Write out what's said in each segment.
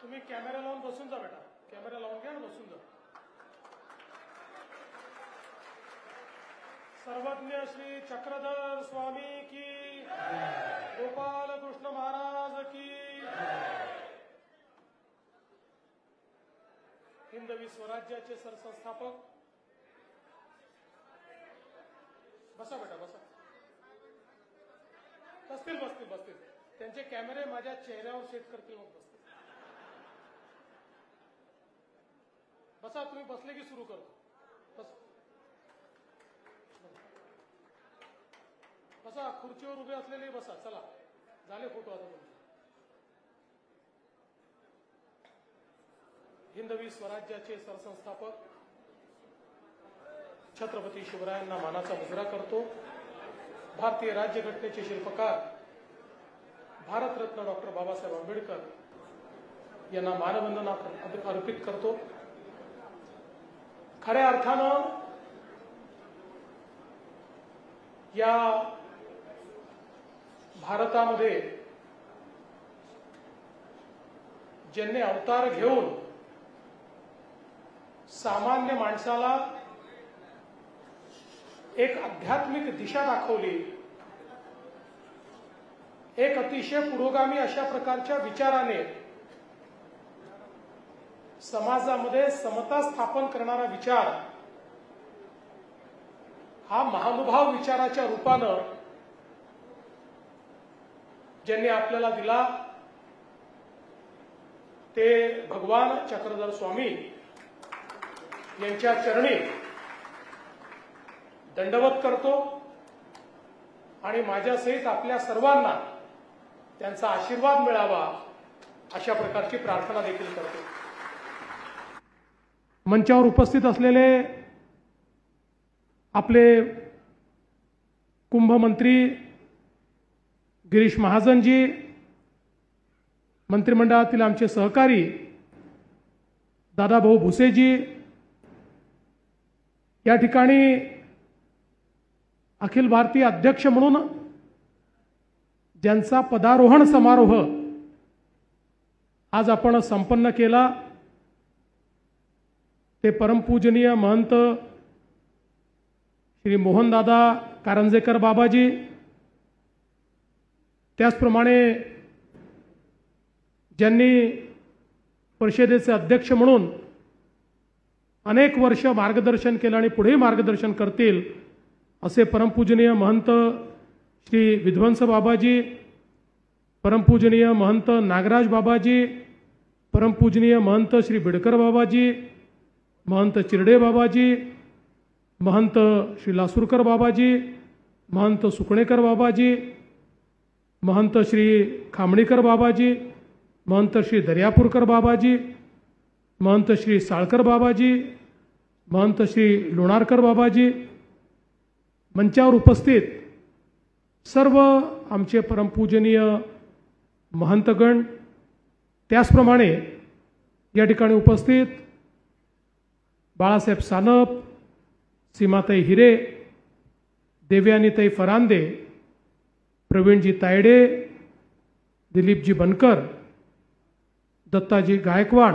तुम्ही कॅमेरा लावून बसून जा बेटा, कॅमेरा लावून घ्या आणि बसून जा. सर्वज्ञ श्री चक्रधर स्वामी की, गोपाल कृष्ण महाराज की, हिंदवी स्वराज्याचे सरसंस्थापक. बसा बेटा बसा. बसतील बसतील बसतील. त्यांचे कॅमेरे माझ्या चेहऱ्यावर सेट करतील मग बसतील. बसा, तुम्ही बसले की सुरू करतो. बस बसा, खुर्चीवर उभे असलेले बसा. चला, झाले फोटो आता तुमचे. हिंदवी स्वराज्याचे सरसंस्थापक छत्रपती शिवरायांना मानाचा मुजरा करतो. भारतीय राज्यघटनेचे शिल्पकार भारतरत्न डॉक्टर बाबासाहेब आंबेडकर यांना मानवंदना अर्पित करतो. खऱ्या अर्थानं या भारतामध्ये ज्यांनी अवतार घेऊन सामान्य माणसाला एक आध्यात्मिक दिशा दाखवली, एक अतिशय पुरोगामी अशा प्रकारच्या विचाराने समाजामध्ये समता स्थापन करणारा विचार हा महानुभाव विचाराच्या रूपानं ज्यांनी आपल्याला दिला ते भगवान चक्रधर स्वामी यांच्या चरणी दंडवत करतो आणि माझ्यासहित आपल्या सर्वांना त्यांचा आशीर्वाद मिळावा अशा प्रकारची प्रार्थना देखील करतो. मंचावर उपस्थित असलेले आपले कुंभमंत्री गिरीश महाजनजी, मंत्रिमंडळातील आमचे सहकारी दादाभाऊ भुसेजी, या ठिकाणी अखिल भारतीय अध्यक्ष म्हणून ज्यांचा पदारोहण समारोह आज आपण संपन्न केला ते परमपूजनीय महंत श्री मोहनदादा कारंजेकर बाबाजी, त्याचप्रमाणे ज्यांनी परिषदेचे अध्यक्ष म्हणून अनेक वर्ष मार्गदर्शन केलं आणि पुढेही मार्गदर्शन करतील असे परमपूजनीय महंत श्री विध्वंस बाबाजी, परमपूजनीय महंत नागराज बाबाजी, परमपूजनीय महंत श्री बिडकर बाबाजी, महंत चिरडे बाबाजी, महंत श्री लासूरकर बाबाजी, महंत सुकणेकर बाबाजी, महंत श्री खामणीकर बाबाजी, महंत श्री दर्यापूरकर बाबाजी, महंत श्री साळकर बाबाजी, महंत श्री लोणारकर बाबाजी, मंचावर उपस्थित सर्व आमचे परमपूजनीय महंतगण, त्याचप्रमाणे या ठिकाणी उपस्थित बाळासाहेब सानप, सीमाताई हिरे, देवयानीताई फरांदे, प्रवीणजी तायडे, दिलीपजी बनकर, दत्ताजी गायकवाड,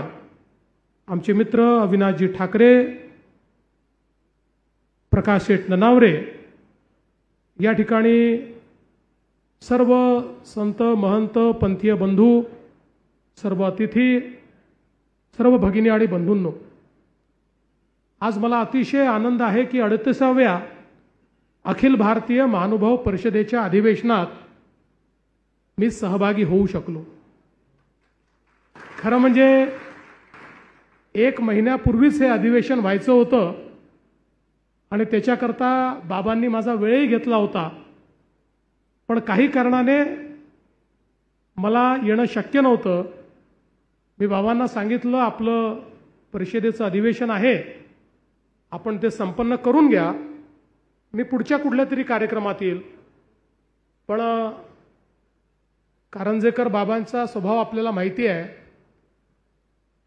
आमचे मित्र अविनाशजी ठाकरे, प्रकाश शेठ ननावरे, या ठिकाणी सर्व संत महंत पंथीय बंधू, सर्व अतिथी, सर्व भगिनी आणि बंधूंनो, आज मला अतिशय आनंद आहे की 38व्या अखिल भारतीय महानुभाव परिषदेच्या अधिवेशनात मी सहभागी होऊ शकलो. खरं म्हणजे 1 महिन्यापूर्वीच हे अधिवेशन व्हायचं होतं आणि त्याच्याकरता बाबांनी माझा वेळही घेतला होता, पण काही कारणाने मला येणं शक्य नव्हतं. मी बाबांना सांगितलं आपलं परिषदेचं अधिवेशन आहे, आपण ते संपन्न करून घ्या, मी पुढच्या कुठल्या तरी कार्यक्रमात येईल. पण कारंजेकर बाबांचा स्वभाव आपल्याला माहिती आहे.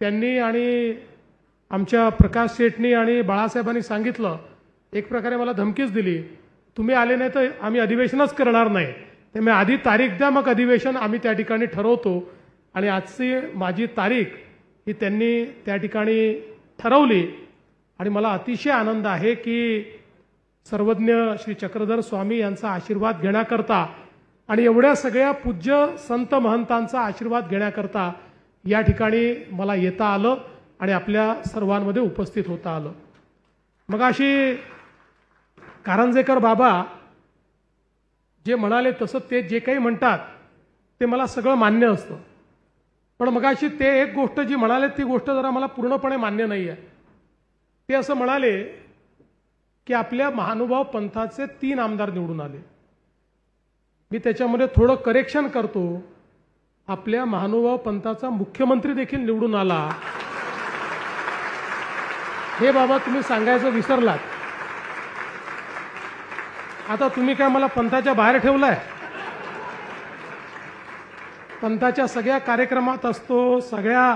त्यांनी आणि आमच्या प्रकाश शेठनी आणि बाळासाहेबांनी सांगितलं, एक प्रकारे मला धमकीच दिली, तुम्ही आले नाही तर आम्ही अधिवेशनच करणार नाही, ते मी आधी तारीख द्या, मग अधिवेशन आम्ही त्या ठिकाणी ठरवतो. आणि आजची माझी तारीख ही त्यांनी त्या ठिकाणी ठरवली. आणि मला अतिशय आनंद आहे की सर्वज्ञ श्री चक्रधर स्वामी यांचा आशीर्वाद घेण्याकरता आणि एवढ्या सगळ्या पूज्य संत महंतांचा आशीर्वाद घेण्याकरता या ठिकाणी मला येता आलं आणि आपल्या सर्वांमध्ये उपस्थित होता आलं. मग अशी कारंजेकर बाबा जे म्हणाले तसं ते जे काही म्हणतात ते मला सगळं मान्य असतं. पण मग अशी ते एक गोष्ट जी म्हणाले ती गोष्ट जरा मला पूर्णपणे मान्य नाही आहे. ते असं म्हणाले की आपल्या महानुभाव पंथाचे 3 आमदार निवडून आले. मी त्याच्यामध्ये थोडं करेक्शन करतो. आपल्या महानुभाव पंथाचा मुख्यमंत्री देखील निवडून आला. हे बाबा तुम्ही सांगायचं विसरलात. आता तुम्ही काय मला पंथाच्या बाहेर ठेवलाय? पंथाच्या सगळ्या कार्यक्रमात असतो, सगळ्या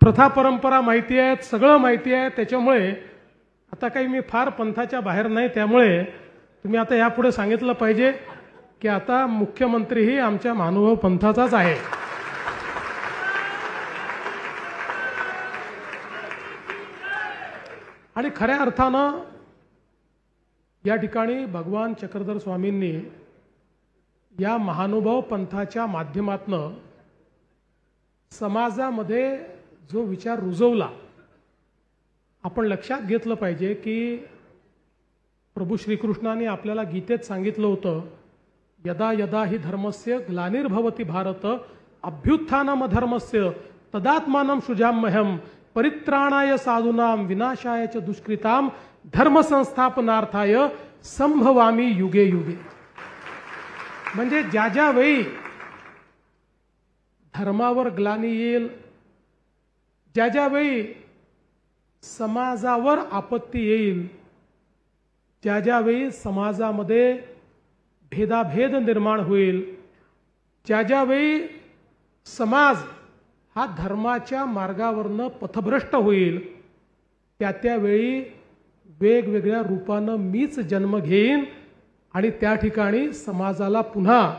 प्रथा परंपरा माहिती आहेत, सगळं माहिती आहे. त्याच्यामुळे आता काही मी फार पंथाच्या बाहेर नाही. त्यामुळे तुम्ही आता यापुढे सांगितलं पाहिजे की आता मुख्यमंत्रीही आमच्या महानुभाव पंथाचाच आहे. आणि खऱ्या अर्थानं या ठिकाणी भगवान चक्रधर स्वामींनी या महानुभाव पंथाच्या माध्यमातून समाजामध्ये जो विचार रुजवला, आपण लक्षात घेतलं पाहिजे की प्रभू श्रीकृष्णाने आपल्याला गीतेत सांगितलं होतं, यदा यदा हि धर्मस्य ग्लानिर्भवति भारत अभ्युत्थानम धर्मस्य तदात्मानं सृजाम्यहं परित्राणाय साधूनां विनाशाय च दुष्कृतां धर्म संस्थापनार्थाय संभवामी युगे युगे. म्हणजे ज्या ज्या वेळी धर्मावर ग्लानी येईल, ज्या ज्या वेळी समाजावर आपत्ती येईल, ज्या ज्या वेळी समाजामध्ये भेदाभेद निर्माण होईल, ज्या ज्या वेळी समाज हा धर्माच्या मार्गावरनं पथभ्रष्ट होईल, त्या त्यावेळी वेगवेगळ्या रूपानं मीच जन्म घेईन आणि त्या ठिकाणी समाजाला पुन्हा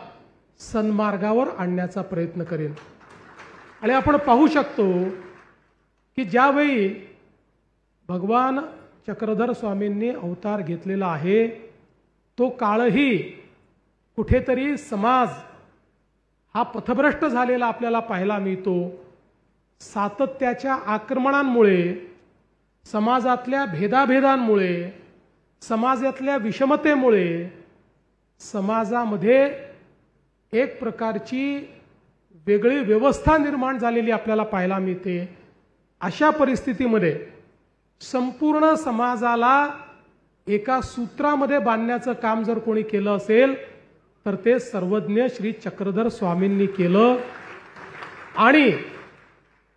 सन्मार्गावर आणण्याचा प्रयत्न करेन. आणि आपण पाहू शकतो की ज्यावेळी भगवान चक्रधर स्वामींनी अवतार घेतलेला आहे तो काळही कुठेतरी समाज हा पथभ्रष्ट झालेला आपल्याला पाहायला मिळतो. सातत्याच्या आक्रमणांमुळे, समाजातल्या भेदाभेदांमुळे, समाजातल्या विषमतेमुळे समाजामध्ये एक प्रकारची वेगळी व्यवस्था निर्माण झालेली आपल्याला पाहायला मिळते. अशा परिस्थितीमध्ये संपूर्ण समाजाला एका सूत्रामध्ये बांधण्याचं काम जर कोणी केलं असेल तर ते सर्वज्ञ श्री चक्रधर स्वामींनी केलं. आणि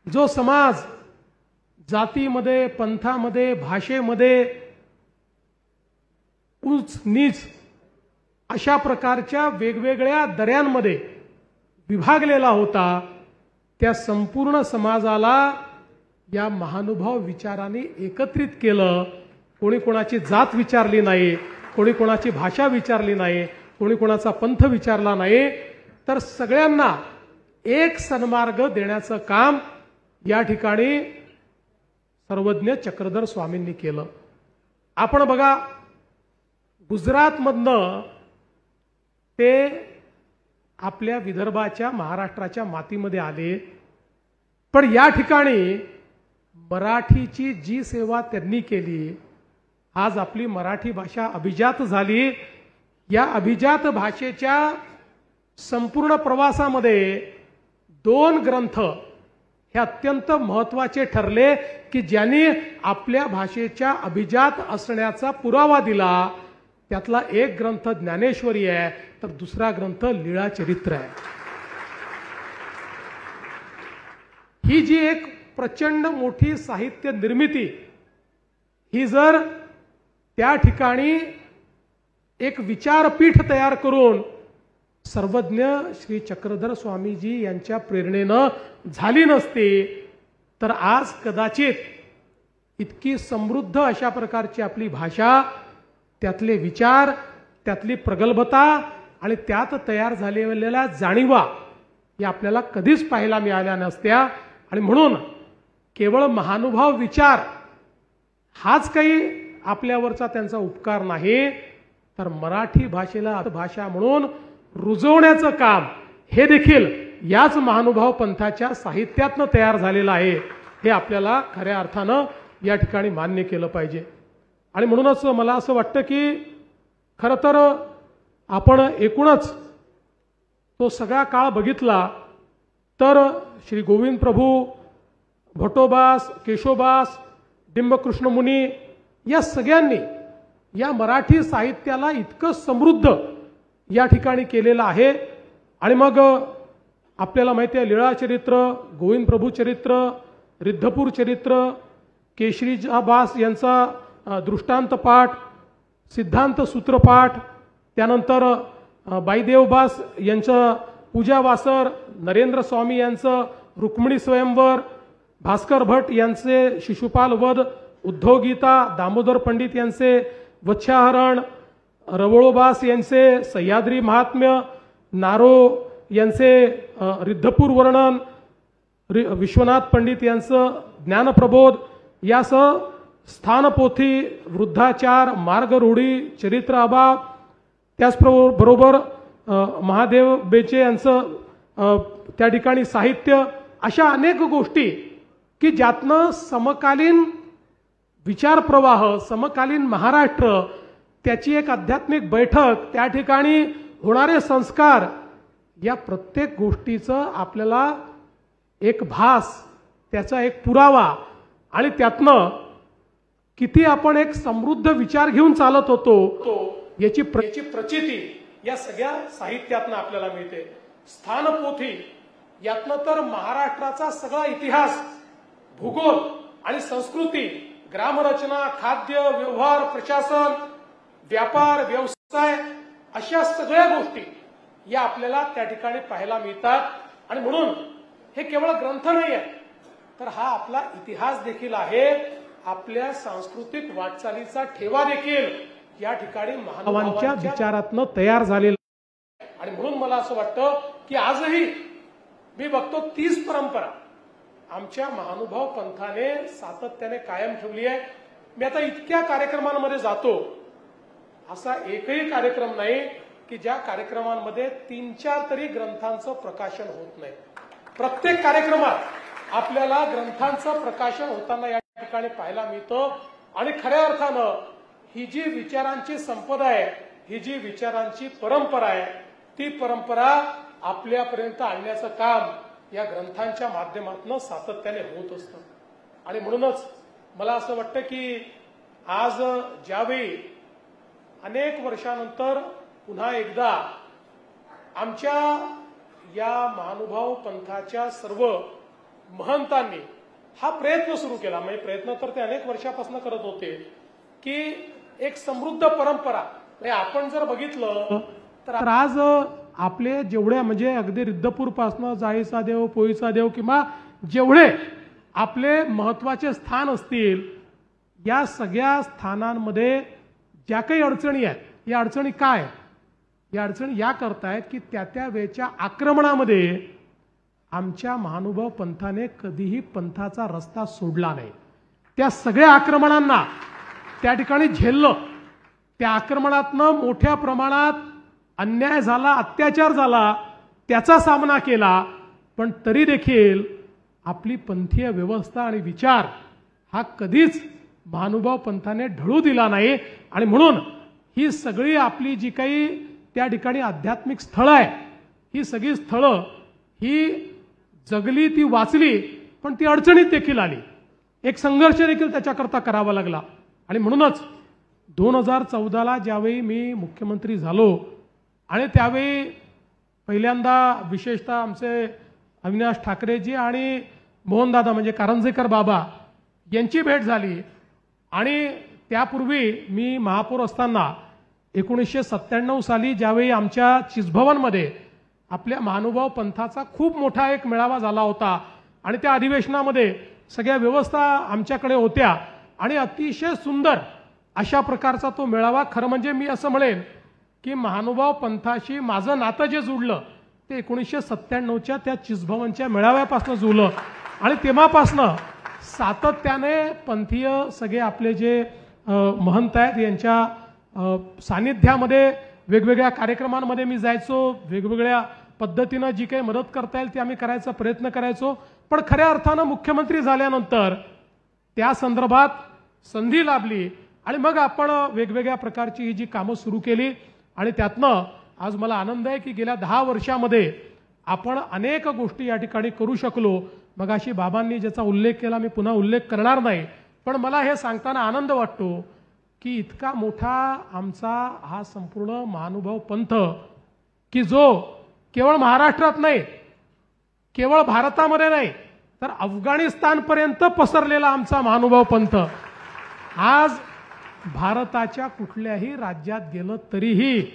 जो समाज जातीमध्ये, पंथामध्ये, भाषेमध्ये उच्च नीच अशा प्रकारच्या वेगवेगळ्या दऱ्यांमध्ये विभागलेला होता, त्या संपूर्ण समाजाला या महानुभाव विचाराने एकत्रित केलं. कोणी कोणाची जात विचारली नाही, कोणी कोणाची भाषा विचारली नाही, कोणी कोणाचा पंथ विचारला नाही, तर सगळ्यांना एक सन्मार्ग देण्याचं काम या ठिकाणी सर्वज्ञ चक्रधर स्वामींनी केलं. आपण बघा, गुजरातमधनं ते आपल्या विदर्भाच्या, महाराष्ट्राच्या मातीमध्ये आले. पण या ठिकाणी मराठीची जी सेवा त्यांनी केली, आज आपली मराठी भाषा अभिजात झाली. या अभिजात भाषेच्या संपूर्ण प्रवासामध्ये 2 ग्रंथ हे अत्यंत महत्त्वाचे ठरले की ज्यांनी आपल्या भाषेच्या अभिजात असण्याचा पुरावा दिला. त्यातला एक ग्रंथ ज्ञानेश्वरी आहे, तर दुसरा ग्रंथ लीळाचरित्र आहे. ही जी एक प्रचंड मोठी साहित्य निर्मिती, ही जर त्या ठिकाणी एक विचारपीठ तयार करून सर्वज्ञ श्री चक्रधर स्वामीजी यांच्या प्रेरणेनं झाली नसती, तर आज कदाचित इतकी समृद्ध अशा प्रकारची आपली भाषा, त्यातले विचार, त्यातली प्रगल्भता आणि त्यात तयार झालेल्या जाणीवा या आपल्याला कधीच पाहायला मिळाल्या नसत्या। आणि म्हणून केवळ महानुभाव विचार हाच काही आपल्यावरचा त्यांचा उपकार नाही, तर मराठी भाषेला भाषा म्हणून रुजवण्याचं काम हे देखील याच महानुभाव पंथाच्या साहित्यातनं तयार झालेलं आहे, हे आपल्याला खऱ्या अर्थानं या ठिकाणी मान्य केलं पाहिजे। आणि म्हणूनच मला असं वाटतं की खरं तर आपण एकूणच तो सगळा काळ बघितला तर श्री गोविंद प्रभू, भट्टोबास, केशोबास, डिंबकृष्ण मुनी या सगळ्यांनी या मराठी साहित्याला इतकं समृद्ध या ठिकाणी केलेलं आहे। आणि मग आपल्याला माहिती आहे लीळा चरित्र, गोविंद प्रभू चरित्र, रिद्धपूर चरित्र, केशरीबास यांचा दृष्टांत पाठ, सिद्धांत सूत्रपाठ, त्यानंतर बाईदेवबास यांचं पूजा वासर, नरेंद्र स्वामी यांचं रुक्मिणी स्वयंवर, भास्कर भट यांचे शिशुपाल वध, उद्धव गीता, दामोदर पंडित यांचे वत्स्याहरण, रवळोबास यांचे सह्याद्री महात्म्य, नारो यांचे रिद्धपूर वर्णन, विश्वनाथ पंडित यांचं ज्ञानप्रबोध यासह स्थानपोथी, वृद्धाचार, मार्गरूढी, चरित्र अभाव, त्याचबरोबर महादेव बेचे यांचं त्या ठिकाणी साहित्य, अशा अनेक गोष्टी की ज्यातनं समकालीन विचार प्रवाह, समकालीन महाराष्ट्र, त्याची एक आध्यात्मिक बैठक, त्या ठिकाणी होणारे संस्कार, या प्रत्येक गोष्टीचं आपल्याला एक भास, त्याचा एक पुरावा आणि त्यातनं किती आपण एक समृद्ध विचार घेऊन चालत होतो याची प्रचिती या सगळ्या साहित्यातनं आपल्याला मिळते। स्थानपोथी यातनं तर महाराष्ट्राचा सगळा इतिहास, भूगोल आणि संस्कृती, ग्रामरचना, खाद्य, व्यवहार, प्रशासन, व्यापार, व्यवसाय, अशा सगळ्या गोष्टी या आपल्याला त्या ठिकाणी पाहायला मिळतात। आणि म्हणून हे केवळ ग्रंथ नाही आहे, तर हा आपला इतिहास देखील आहे, आपल्या सांस्कृतिक वाटचालीचा ठेवा देखील या ठिकाणी महानुभावांच्या विचारातनं तयार झालेला। आणि म्हणून मला असं वाटतं की आजही मी बघतो तीच परंपरा आमच्या महानुभाव पंथाने सातत्याने कायम ठेवली आहे। मी आता इतक्या कार्यक्रमांमध्ये जातो, असा एकही कार्यक्रम नाही की ज्या कार्यक्रमांमध्ये 3-4 तरी ग्रंथांचं प्रकाशन होत नाही। प्रत्येक कार्यक्रमात आपल्याला ग्रंथांचं प्रकाशन होताना या ठिकाणी पाहायला मिळतं। आणि खऱ्या अर्थानं ही जी विचारांची संपदा आहे, ही जी विचारांची परंपरा आहे, ती परंपरा आपल्यापर्यंत आणण्याचं काम या ग्रंथांच्या माध्यमातून सातत्याने होत असतं। आणि म्हणूनच मला असं वाटतं की आज ज्यावेळी अनेक वर्षानंतर पुन्हा एकदा आमच्या या महानुभाव पंथाच्या सर्व महंतांनी हा प्रयत्न सुरू केला, म्हणजे प्रयत्न तर ते अनेक वर्षापासून करत होते की एक समृद्ध परंपरा, म्हणजे आपण जर बघितलं तर आज आपले जेवढे म्हणजे अगदी रिद्धपूर पासनं जाळीचा देव, पोळीचा देव किंवा जेवढे आपले महत्वाचे स्थान असतील, या सगळ्या स्थानांमध्ये ज्या काही अडचणी आहेत, या अडचणी काय आहेत? या अडचणी या करतायत की त्या वेळच्या आक्रमणामध्ये आमच्या महानुभाव पंथाने कधीही पंथाचा रस्ता सोडला नाही। त्या सगळ्या आक्रमणांना त्या ठिकाणी झेललं, त्या आक्रमणातनं मोठ्या प्रमाणात अन्याय झाला, अत्याचार झाला, त्याचा सामना केला, पण तरी देखील आपली पंथीय व्यवस्था आणि विचार हा कधीच महानुभाव पंथाने ढळू दिला नाही। आणि म्हणून ही सगळी आपली जी काही त्या ठिकाणी आध्यात्मिक स्थळं आहे, ही सगळी स्थळं ही जगली, ती वाचली, पण ती अडचणीत देखील आली, एक संघर्ष देखील त्याच्याकरता करावा लागला। आणि म्हणूनच 2014ला ज्यावेळी मी मुख्यमंत्री झालो आणि त्यावेळी पहिल्यांदा विशेषतः आमचे अविनाश ठाकरेजी आणि मोहनदादा म्हणजे कारंजेकर बाबा यांची भेट झाली। आणि त्यापूर्वी मी महापौर असताना 1997 साली ज्यावेळी आमच्या चिसभवनमध्ये आपल्या महानुभाव पंथाचा खूप मोठा एक मेळावा झाला होता आणि त्या अधिवेशनामध्ये सगळ्या व्यवस्था आमच्याकडे होत्या आणि अतिशय सुंदर अशा प्रकारचा तो मेळावा, खरं म्हणजे मी असं म्हणेन की महानुभाव पंथाशी माझं नातं जे जुळलं ते 1997च्या त्या चिसभवनच्या मेळाव्यापासून जुळलं आणि तेव्हापासनं सातत्याने पंथीय सगळे आपले जे महंत आहेत यांच्या सानिध्यामध्ये वेगवेगळ्या कार्यक्रमांमध्ये मी जायचो, वेगवेगळ्या पद्धतीनं जी काही मदत करता येईल ती आम्ही करायचा प्रयत्न करायचो. पण खऱ्या अर्थानं मुख्यमंत्री झाल्यानंतर त्या संदर्भात संधी लाभली आणि मग आपण वेगवेगळ्या प्रकारची ही जी कामं सुरू केली आणि त्यातनं आज मला आनंद आहे की गेल्या 10 वर्षामध्ये आपण अनेक गोष्टी या ठिकाणी करू शकलो. मगाशी बाबांनी ज्याचा उल्लेख केला मी पुन्हा उल्लेख करणार नाही, पण मला हे सांगताना आनंद वाटतो की इतका मोठा आमचा हा संपूर्ण महानुभाव पंथ की जो केवळ महाराष्ट्रात नाही, केवळ भारतामध्ये नाही, तर अफगाणिस्तानपर्यंत पसरलेला आमचा महानुभाव पंथ आज भारताच्या कुठल्याही राज्यात गेलं तरीही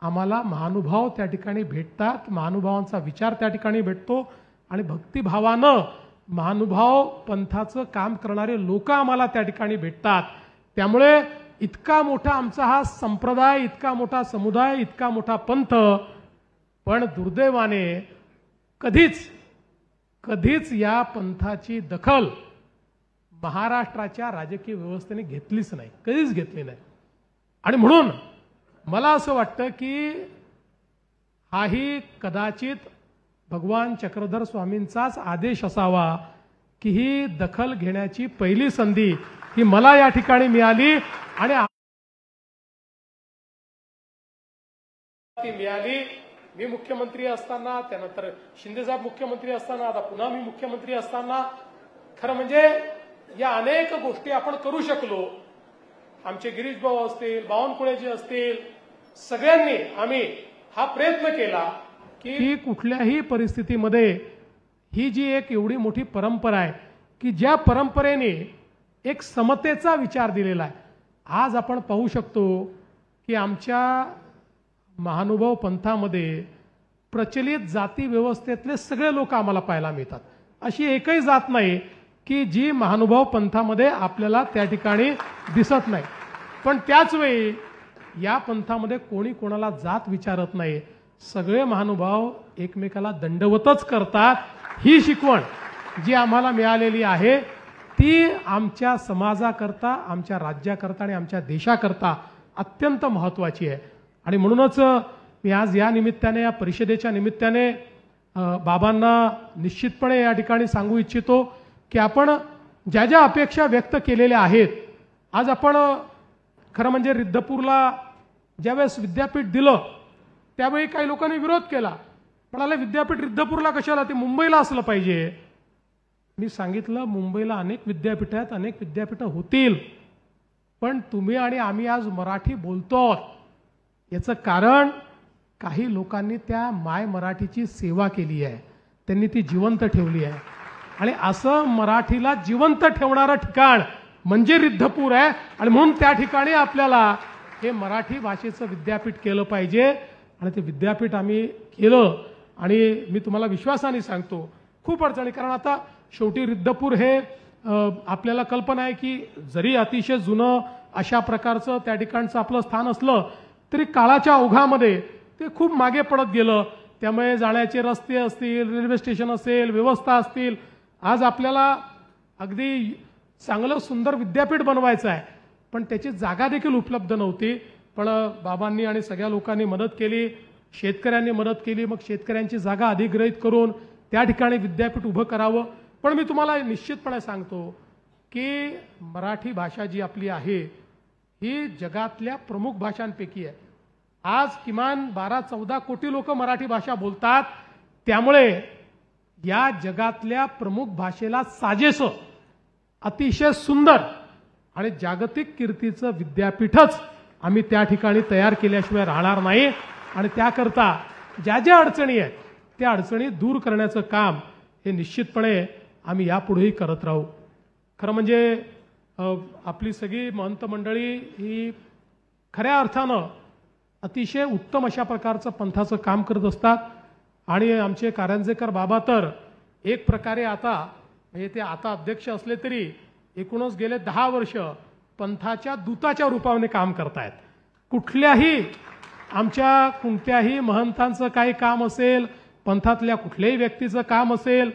आम्हाला महानुभाव त्या ठिकाणी भेटतात, महानुभावांचा विचार त्या ठिकाणी भेटतो आणि भक्तिभावानं महानुभाव पंथाचं काम करणारे लोक आम्हाला त्या ठिकाणी भेटतात. त्यामुळे इतका मोठा आमचा हा संप्रदाय, इतका मोठा समुदाय, इतका मोठा पंथ, पण दुर्दैवाने कधीच या पंथाची दखल महाराष्ट्राच्या राजकीय व्यवस्थेने घेतलीच नाही, कधीच घेतली नाही. आणि म्हणून मला असं वाटतं की हाही कदाचित भगवान चक्रधर स्वामींचाच आदेश असावा की ही दखल घेण्याची पहिली संधी ही मला या ठिकाणी मिळाली आणि मी मुख्यमंत्री असताना, त्यानंतर शिंदेसाहेब मुख्यमंत्री असताना, आता पुन्हा मी मुख्यमंत्री असताना खरं म्हणजे या अनेक गोष्टी आपण करू शकलो. आमचे गिरीश भाऊ असतील, बावनकुळेजी असतील, सगळ्यांनी आम्ही हा प्रयत्न केला की कुठल्याही परिस्थितीमध्ये ही जी एक एवढी मोठी परंपरा आहे की ज्या परंपरेने एक समतेचा विचार दिलेला आहे. आज आपण पाहू शकतो की आमच्या महानुभाव पंथामध्ये प्रचलित जाती व्यवस्थेतले सगळे लोक आम्हाला पाहायला मिळतात. अशी एकही जात नाही की जी महानुभाव पंथामध्ये आपल्याला त्या ठिकाणी दिसत नाही. पण त्याच वेळी या पंथामध्ये कोणी कोणाला जात विचारत नाही, सगळे महानुभाव एकमेकाला दंडवतच करतात. ही शिकवण जी आम्हाला मिळालेली आहे ती आमच्या समाजाकरता, आमच्या राज्याकरता आणि आमच्या देशाकरता अत्यंत महत्त्वाची आहे. आणि म्हणूनच मी आज या निमित्ताने, या परिषदेच्या निमित्ताने बाबांना निश्चितपणे या ठिकाणी सांगू इच्छितो की आपण ज्या ज्या अपेक्षा व्यक्त केलेल्या आहेत, आज आपण खरं म्हणजे रिद्धपूरला ज्यावेळेस विद्यापीठ दिलं त्यावेळी काही लोकांनी विरोध केला, म्हणाले विद्यापीठ रिद्धपूरला कशाला, ते मुंबईला असलं पाहिजे. मी सांगितलं मुंबईला अनेक विद्यापीठं आहेत, अनेक विद्यापीठं होतील, पण तुम्ही आणि आम्ही आज मराठी बोलतो याचं कारण काही लोकांनी त्या माय मराठीची सेवा केली आहे, त्यांनी ती जिवंत ठेवली आहे. आणि असं मराठीला जिवंत ठेवणारं ठिकाण म्हणजे रिद्धपूर आहे. आणि म्हणून त्या ठिकाणी आपल्याला हे मराठी भाषेचं विद्यापीठ केलं पाहिजे आणि ते विद्यापीठ आम्ही केलं. आणि मी तुम्हाला विश्वासाने सांगतो खूप अडचणी, कारण आता शेवटी रिद्धपूर हे आपल्याला कल्पना आहे की जरी अतिशय जुनं अशा प्रकारचं त्या ठिकाणचं आपलं स्थान असलं तरी काळाच्या ओघामध्ये ते खूप मागे पडत गेलं. त्यामुळे जाण्याचे रस्ते असतील, रेल्वे स्टेशन असेल, व्यवस्था असतील, आज आपल्याला अगदी चांगलं सुंदर विद्यापीठ बनवायचं आहे, पण त्याची जागा देखील उपलब्ध नव्हती. पण बाबांनी आणि सगळ्या लोकांनी मदत केली, शेतकऱ्यांनी मदत केली, मग शेतकऱ्यांची जागा अधिग्रहित करून त्या ठिकाणी विद्यापीठ उभं करावं. पण मी तुम्हाला निश्चितपणे सांगतो की मराठी भाषा जी आपली आहे ही जगातल्या प्रमुख भाषांपैकी आहे. आज किमान 12-14 कोटी लोक मराठी भाषा बोलतात. त्यामुळे या जगातल्या प्रमुख भाषेला साजेसं अतिशय सुंदर आणि जागतिक कीर्तीचं विद्यापीठच आम्ही त्या ठिकाणी तयार केल्याशिवाय राहणार नाही. आणि त्याकरता ज्या ज्या अडचणी आहेत त्या अडचणी दूर करण्याचं काम हे निश्चितपणे आम्ही यापुढेही करत राहू. खरं म्हणजे आपली सगळी महंत मंडळी ही खऱ्या अर्थानं अतिशय उत्तम अशा प्रकारचं पंथाचं काम करत असतात. आणि आमचे कारंजेकर बाबा तर एक प्रकारे आता म्हणजे ते आता अध्यक्ष असले तरी एकूणच गेले 10 वर्ष पंथाच्या दूताच्या रूपाने काम करतायत. कुठल्याही आमच्या कोणत्याही महंतांचं काही काम असेल, पंथातल्या कुठल्याही व्यक्तीचं काम असेल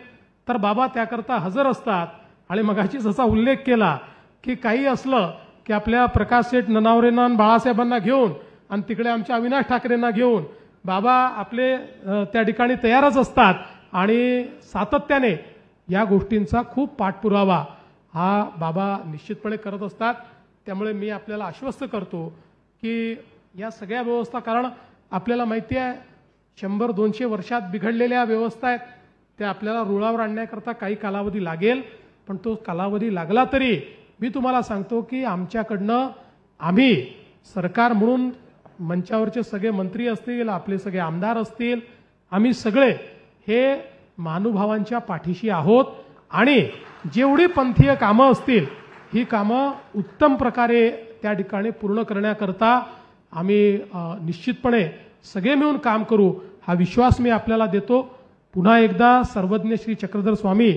तर बाबा त्याकरता हजर असतात. आणि मगाशी जसा उल्लेख केला की काही असलं की आपल्या प्रकाश सेठ ननावरेंना आणि बाळासाहेबांना घेऊन आणि तिकडे आमच्या अविनाश ठाकरेंना घेऊन बाबा आपले त्या ठिकाणी तयारच असतात आणि सातत्याने या गोष्टींचा खूप पाठपुरावा हा बाबा निश्चितपणे करत असतात. त्यामुळे मी आपल्याला आश्वस्त करतो की या सगळ्या व्यवस्था, कारण आपल्याला माहिती आहे 100-200 वर्षात बिघडलेल्या व्यवस्था आहेत, त्या आपल्याला रुळावर आणण्याकरता काही कालावधी लागेल. पण तो कालावधी लागला तरी मी तुम्हाला सांगतो की आमच्याकडनं आम्ही सरकार म्हणून मंचावरचे सगळे मंत्री असतील, आपले सगळे आमदार असतील, आम्ही सगळे हे महानुभावांच्या पाठीशी आहोत. आणि जेवढी पंथीय कामं असतील ही कामं उत्तम प्रकारे त्या ठिकाणी पूर्ण करण्याकरता आम्ही निश्चितपणे सगळे मिळून काम करू हा विश्वास मी आपल्याला देतो. पुन्हा एकदा सर्वज्ञ श्री चक्रधर स्वामी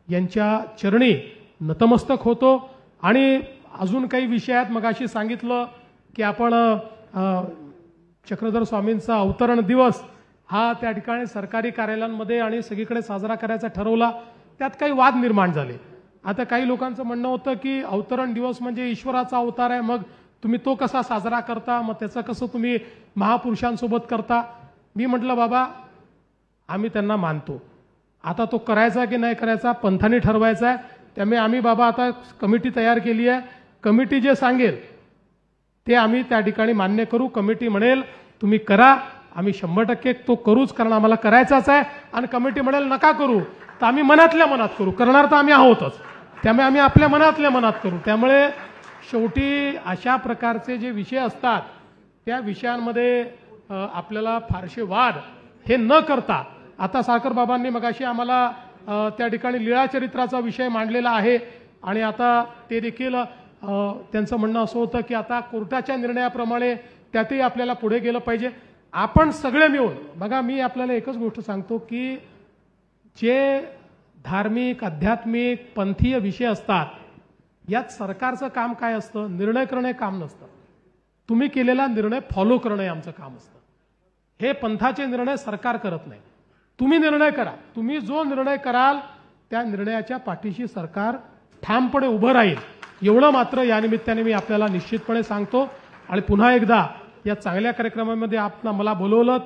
यांच्या चरणी नतमस्तक होतो. आणि अजून काही विषयात मगाशी सांगितलं की आपण चक्रधर स्वामींचा अवतरण दिवस हा त्या ठिकाणी सरकारी कार्यालयांमध्ये आणि सगळीकडे साजरा करायचा ठरवला. त्यात काही वाद निर्माण झाले. आता काही लोकांचं म्हणणं होतं की अवतरण दिवस म्हणजे ईश्वराचा अवतार आहे, मग तुम्ही तो कसा साजरा करता, मग त्याचं कसं तुम्ही महापुरुषांसोबत करता. मी म्हटलं बाबा आम्ही त्यांना मानतो, आता तो करायचा की नाही करायचा पंथाने ठरवायचा आहे. त्यामुळे आम्ही बाबा आता कमिटी तयार केली आहे. कमिटी जे सांगेल ते आम्ही त्या ठिकाणी मान्य करू. कमिटी म्हणेल तुम्ही करा, आम्ही 100% तो करूच, कारण आम्हाला करायचाच आहे. आणि कमिटी म्हणेल नका करू तर आम्ही मनातल्या मनात करू, करणार तर आम्ही आहोतच. त्यामुळे आम्ही आपल्या मनातल्या मनात करू. त्यामुळे शेवटी अशा प्रकारचे जे विषय असतात त्या विषयांमध्ये आपल्याला फारसे वाद हे न करता, आता साखर बाबांनी मगाशी आम्हाला त्या ठिकाणी लीळाचरित्राचा विषय मांडलेला आहे आणि आता ते देखील त्यांचं म्हणणं असं होतं की आता कोर्टाच्या निर्णयाप्रमाणे त्यातही आपल्याला पुढे गेलं पाहिजे. आपण सगळे मिळून बघा, मी आपल्याला एकच गोष्ट सांगतो की जे धार्मिक, आध्यात्मिक, पंथीय विषय असतात यात सरकारचं काम काय असतं, निर्णय करणे काम नसतं. तुम्ही केलेला निर्णय फॉलो करणे आमचं काम असतं. हे पंथाचे निर्णय सरकार करत नाही. तुम्ही निर्णय करा. तुम्ही जो निर्णय कराल त्या निर्णयाच्या पाठीशी सरकार ठामपणे उभं राहील, एवढं मात्र या निमित्ताने मी आपल्याला निश्चितपणे सांगतो. आणि पुन्हा एकदा या चांगल्या कार्यक्रमामध्ये आपण मला बोलवलं.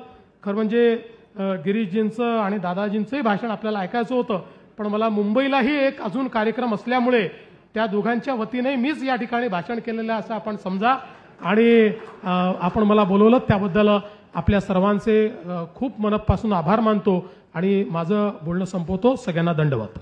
खरं म्हणजे गिरीशजींचं आणि दादाजींचंही भाषण आपल्याला ऐकायचं होतं, पण मला मुंबईलाही एक अजून कार्यक्रम असल्यामुळे त्या दोघांच्या वतीने मीच या ठिकाणी भाषण केलेलं असं आपण समजा. आणि आपण मला बोलवलं त्याबद्दल आपल्या सर्वांचे खूप मनापासून आभार मानतो आणि माझं बोलणं संपवतो. सगळ्यांना दंडवत.